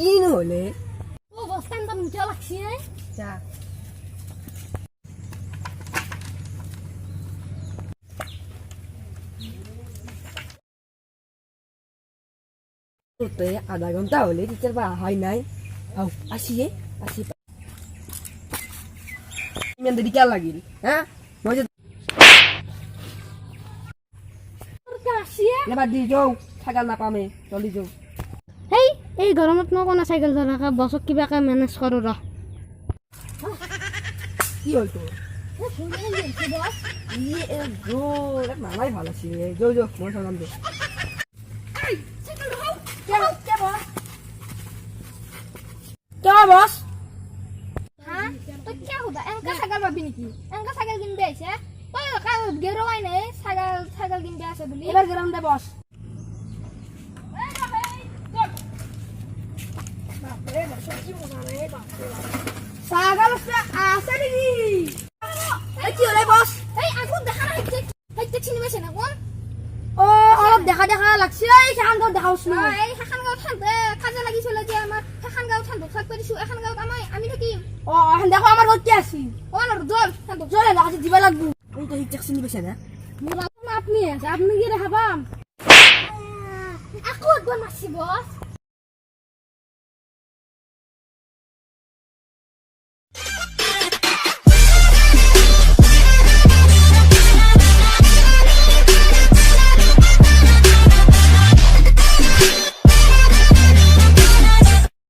কি নহলে ও বস্তান তো মুচা লাগছে যা তো আধা ঘন্টা হলে টিচার বা হয় নাই আও আসিয়ে আসি ইমান দেরি কে লাগিল হ্যাঁ মই যে তোর কা আসিয়ে এবার দি যাও ছাগাল না পামে জলদি যাও হেই এই গরমত ন কোনা সাইকেল চালাকা বসক কিবাকে ম্যানেজ করো র কি হল তো বস ইয়ে জোর মালাই ভালো আছে যাও যাও মই সালাম দে এই সাইকেল দাও কে বস কে বস হ্যাঁ তো কে হুদা এনকা সাইকেল পাবি নাকি এনকা সাইকেল কিনবে আইছে ওই কা গেরো আই নাই সাইকেল সাইকেল কিনবে আছে বলি এবার গরম দে বস ছাগল আছে নাকি কি হলে বস এই আগু দেখা না হইতে চিনি বেছে না কোন ও অলপ দেখা দেখা লাগছে এই খান তো দেখাওছ না এই হাখান গাঁও থাকবে কাজে লাগিছিল যে আমার হাখান গাঁও থাকবে থাকবে দিছো এখন গাঁও আমি থাকি ও এখন দেখো আমার ঘর কি আছি ও না জল থাকবে জলে দেখা দিবা লাগবো আমি তো হিট চিনি বেছে না মোরা আপনি আছে আপনি কি দেখাবাম আকু একবার মাসি বস